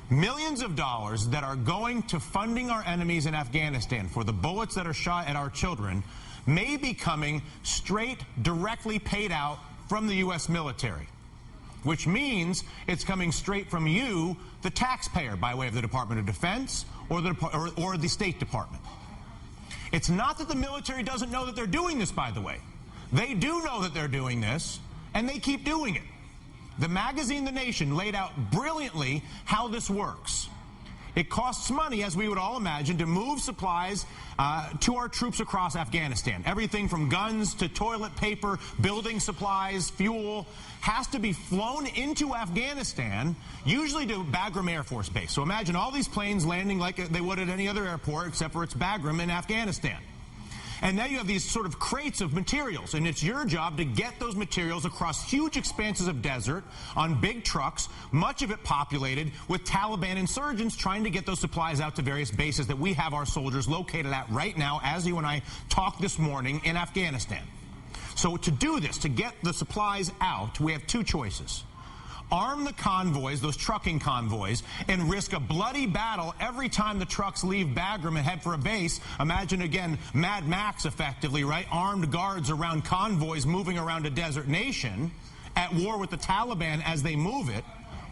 Millions of dollars that are going to funding our enemies in Afghanistan for the bullets that are shot at our children may be coming straight, directly paid out from the U.S. military, which means it's coming straight from you, the taxpayer, by way of the Department of Defense or the State Department. It's not that the military doesn't know that they're doing this, by the way. They do know that they're doing this, and they keep doing it. The magazine The Nation laid out brilliantly how this works. It costs money, as we would all imagine, to move supplies to our troops across Afghanistan. Everything from guns to toilet paper, building supplies, fuel, has to be flown into Afghanistan, usually to Bagram Air Force Base. So imagine all these planes landing like they would at any other airport, except for it's Bagram in Afghanistan. And now you have these sort of crates of materials, and it's your job to get those materials across huge expanses of desert on big trucks, much of it populated with Taliban insurgents trying to get those supplies out to various bases that we have our soldiers located at right now, as you and I talked this morning, in Afghanistan. So to do this, to get the supplies out, we have two choices. Arm the convoys, those trucking convoys, and risk a bloody battle every time the trucks leave Bagram and head for a base. Imagine, again, Mad Max, effectively, right? Armed guards around convoys moving around a desert nation at war with the Taliban as they move it.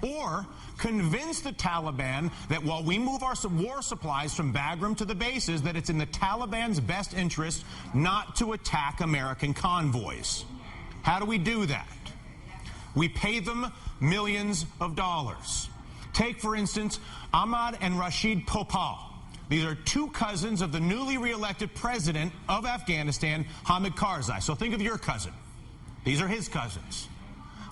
Or convince the Taliban that while we move our war supplies from Bagram to the bases, that it's in the Taliban's best interest not to attack American convoys. How do we do that? We pay them millions of dollars. Take, for instance, Ahmad and Rashid Popal. These are two cousins of the newly re-elected president of Afghanistan, Hamid Karzai. So think of your cousin. These are his cousins.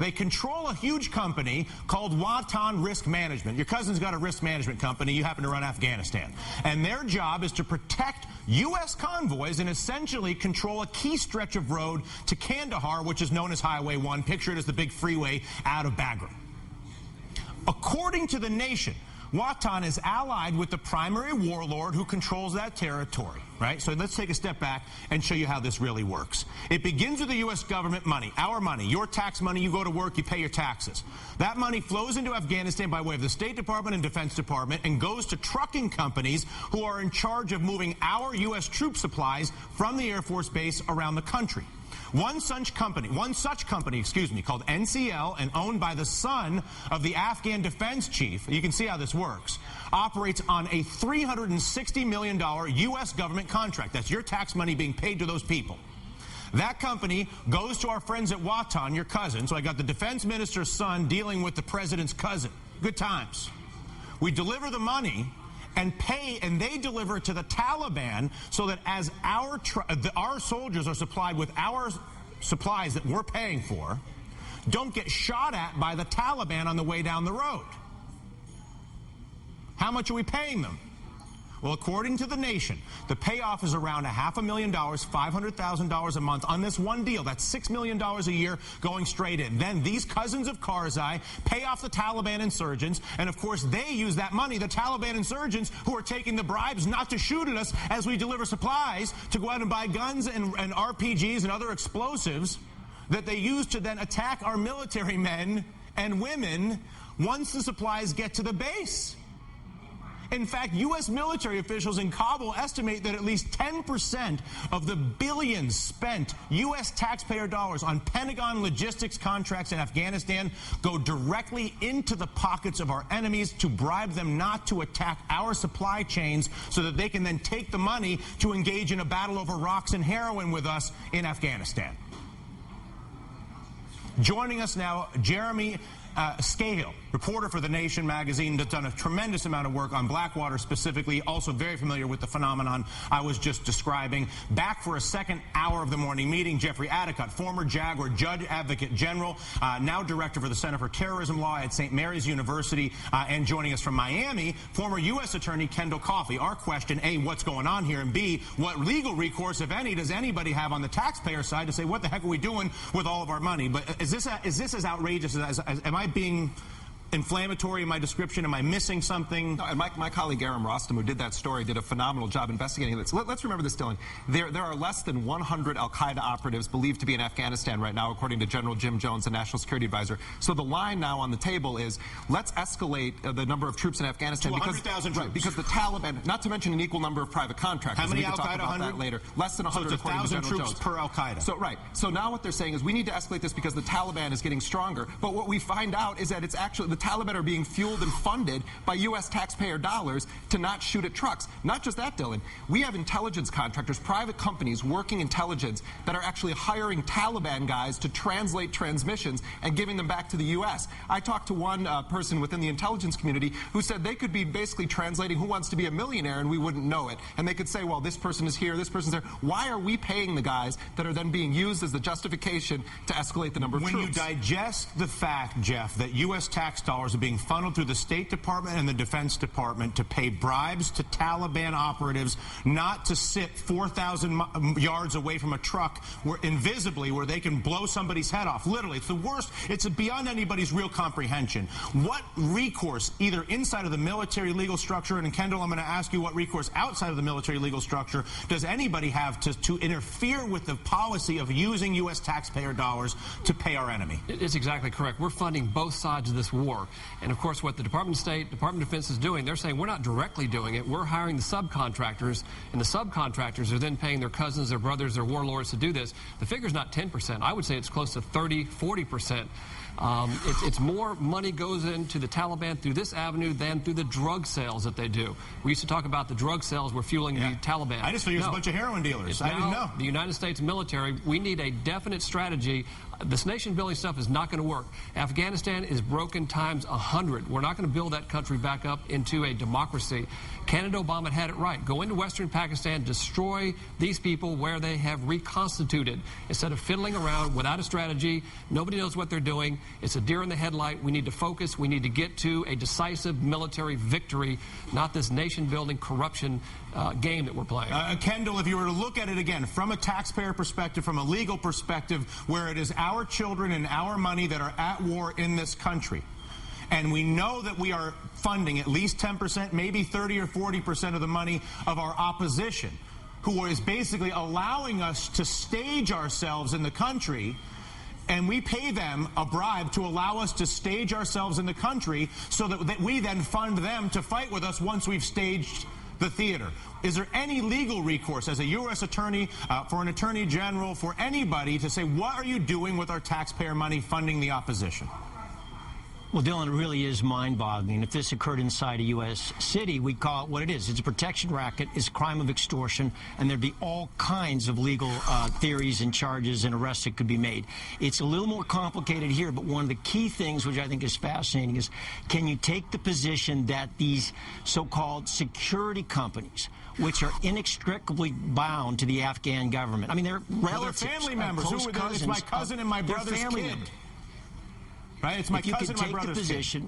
They control a huge company called Watan Risk Management. Your cousin's got a risk management company. You happen to run Afghanistan. And their job is to protect U.S. convoys and essentially control a key stretch of road to Kandahar, which is known as Highway 1. Picture it as the big freeway out of Bagram. According to The Nation, Watan is allied with the primary warlord who controls that territory, right? So let's take a step back and show you how this really works. It begins with the U.S. government money, our money, your tax money. You go to work, you pay your taxes. That money flows into Afghanistan by way of the State Department and Defense Department and goes to trucking companies who are in charge of moving our U.S. troop supplies from the Air Force Base around the country. One such company, called NCL, and owned by the son of the Afghan defense chief, you can see how this works, operates on a $360 million U.S. government contract. That's your tax money being paid to those people. That company goes to our friends at Watan, your cousin. So I got the defense minister's son dealing with the president's cousin. Good times. We deliver the money and pay, and they deliver it to the Taliban so that as our soldiers are supplied with our supplies that we're paying for, don't get shot at by the Taliban on the way down the road. How much are we paying them? Well, according to The Nation, the payoff is around $500,000, $500,000 a month on this one deal. That's $6 million a year going straight in. Then these cousins of Karzai pay off the Taliban insurgents, and of course they use that money, the Taliban insurgents who are taking the bribes not to shoot at us as we deliver supplies, to go out and buy guns and RPGs and other explosives that they use to then attack our military men and women once the supplies get to the base. In fact, U.S. military officials in Kabul estimate that at least 10% of the billions spent U.S. taxpayer dollars on Pentagon logistics contracts in Afghanistan go directly into the pockets of our enemies to bribe them not to attack our supply chains so that they can then take the money to engage in a battle over rocks and heroin with us in Afghanistan. Joining us now, Jeremy Scahill, reporter for The Nation magazine, that's done a tremendous amount of work on Blackwater specifically, also very familiar with the phenomenon I was just describing. Back for a second hour of the morning meeting, Jeffrey Adicott, former Jaguar Judge Advocate General, now Director for the Center for Terrorism Law at St. Mary's University, and joining us from Miami, former U.S. Attorney Kendall Coffey. Our question, A, what's going on here, and B, what legal recourse, if any, does anybody have on the taxpayer side to say, what the heck are we doing with all of our money? But is this as outrageous as am I being inflammatory in my description? Am I missing something? No, and my colleague Aram Rostam, who did that story, did a phenomenal job investigating this. Let's remember this, Dylan. There are less than 100 al-Qaeda operatives believed to be in Afghanistan right now, according to General Jim Jones, the National Security Advisor. So the line now on the table is, let's escalate the number of troops in Afghanistan. To 100,000 troops. Right, because the Taliban, not to mention an equal number of private contractors. How many we can talk al-Qaeda? about 100? that later. Less than 100, so it's 1,000 troops Jones. per al-Qaeda. So, right. So now what they're saying is we need to escalate this because the Taliban is getting stronger. But what we find out is that it's actually the Taliban are being fueled and funded by U.S. taxpayer dollars to not shoot at trucks. Not just that, Dylan. We have intelligence contractors, private companies working intelligence that are actually hiring Taliban guys to translate transmissions and giving them back to the U.S. I talked to one person within the intelligence community who said they could be basically translating Who Wants to Be a Millionaire and we wouldn't know it. And they could say, well, this person is here, this person's there. Why are we paying the guys that are then being used as the justification to escalate the number of troops? When you digest the fact, Jeff, that U.S. tax dollars are being funneled through the State Department and the Defense Department to pay bribes to Taliban operatives not to sit 4,000 yards away from a truck invisibly where they can blow somebody's head off. Literally, it's the worst. It's beyond anybody's real comprehension. What recourse, either inside of the military legal structure, and Kendall, I'm going to ask you what recourse outside of the military legal structure does anybody have to interfere with the policy of using U.S. taxpayer dollars to pay our enemy? It's exactly correct. We're funding both sides of this war. And, of course, what the Department of State, Department of Defense is doing, they're saying we're not directly doing it. We're hiring the subcontractors, and the subcontractors are then paying their cousins, their brothers, their warlords to do this. The figure's not 10%. I would say it's close to 30, 40%. It's more money goes into the Taliban through this avenue than through the drug sales that they do. We used to talk about the drug sales were fueling the Taliban. I just figured it was a bunch of heroin dealers. I didn't know. The United States military, we need a definite strategy. This nation-building stuff is not going to work. Afghanistan is broken times 100. We're not going to build that country back up into a democracy. Candidate Obama had it right. Go into Western Pakistan, destroy these people where they have reconstituted. Instead of fiddling around without a strategy, nobody knows what they're doing. It's a deer in the headlight. We need to focus. We need to get to a decisive military victory, not this nation-building corruption game that we're playing. Kendall, if you were to look at it again from a taxpayer perspective, from a legal perspective, where it is our children and our money that are at war in this country, and we know that we are funding at least 10%, maybe 30 or 40% of the money of our opposition, who is basically allowing us to stage ourselves in the country, and we pay them a bribe to allow us to stage ourselves in the country so that we then fund them to fight with us once we've staged the theater. Is there any legal recourse as a U.S. attorney, for an attorney general, for anybody to say, what are you doing with our taxpayer money funding the opposition? Well, Dylan, it really is mind-boggling. If this occurred inside a U.S. city, we'd call it what it is. It's a protection racket. It's a crime of extortion, and there'd be all kinds of legal theories and charges and arrests that could be made. It's a little more complicated here, but one of the key things, which I think is fascinating, is can you take the position that these so-called security companies, which are inextricably bound to the Afghan government, I mean, they're relatives, they're family members. It's my cousin and my brother's kid. Right? It's my cousin and my brother's kid.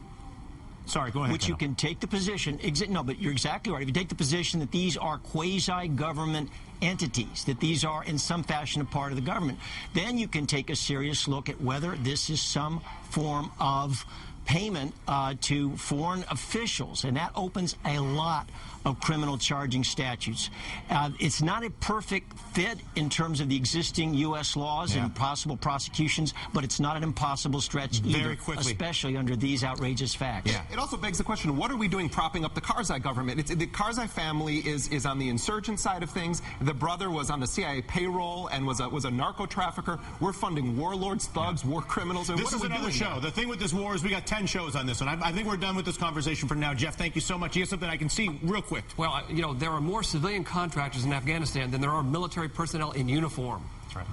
Sorry, go ahead. Which you can take the position, no, but you're exactly right. If you take the position that these are quasi-government entities, that these are in some fashion a part of the government, then you can take a serious look at whether this is some form of payment to foreign officials, and that opens a lot of criminal charging statutes. It's not a perfect fit in terms of the existing U.S. laws and possible prosecutions, but it's not an impossible stretch either, especially under these outrageous facts. Yeah. It also begs the question, what are we doing propping up the Karzai government? The Karzai family is on the insurgent side of things. The brother was on the CIA payroll and was a narco trafficker. We're funding warlords, thugs, war criminals. And this is another show. The thing with this war is we got 10 shows on this one. I think we're done with this conversation for now. Jeff, thank you so much. You have something I can see real quick. Well, you know, there are more civilian contractors in Afghanistan than there are military personnel in uniform. That's right.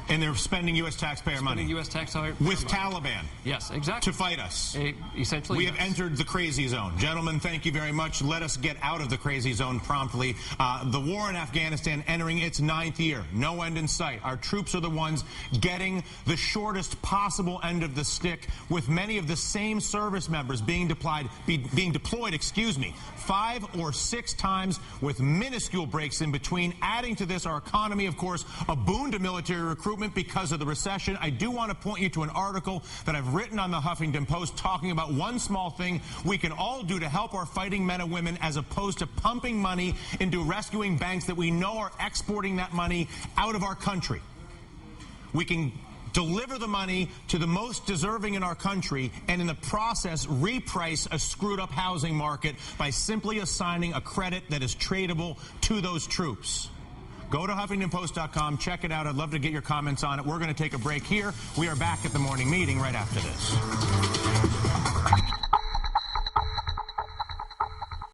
And they're spending U.S. taxpayer money. U.S. taxpayer with Taliban. Yes, exactly. To fight us. Essentially, we have entered the crazy zone. Gentlemen, thank you very much. Let us get out of the crazy zone promptly. The war in Afghanistan entering its 9th year. No end in sight. Our troops are the ones getting the shortest possible end of the stick, with many of the same service members being deployed, 5 or 6 times with minuscule breaks in between. Adding to this, our economy, of course, a boon to military recruitment equipment because of the recession. I do want to point you to an article that I've written on the Huffington Post talking about one small thing we can all do to help our fighting men and women as opposed to pumping money into rescuing banks that we know are exporting that money out of our country. We can deliver the money to the most deserving in our country and in the process reprice a screwed up housing market by simply assigning a credit that is tradable to those troops. Go to HuffingtonPost.com, check it out. I'd love to get your comments on it. We're going to take a break here. We are back at the morning meeting right after this.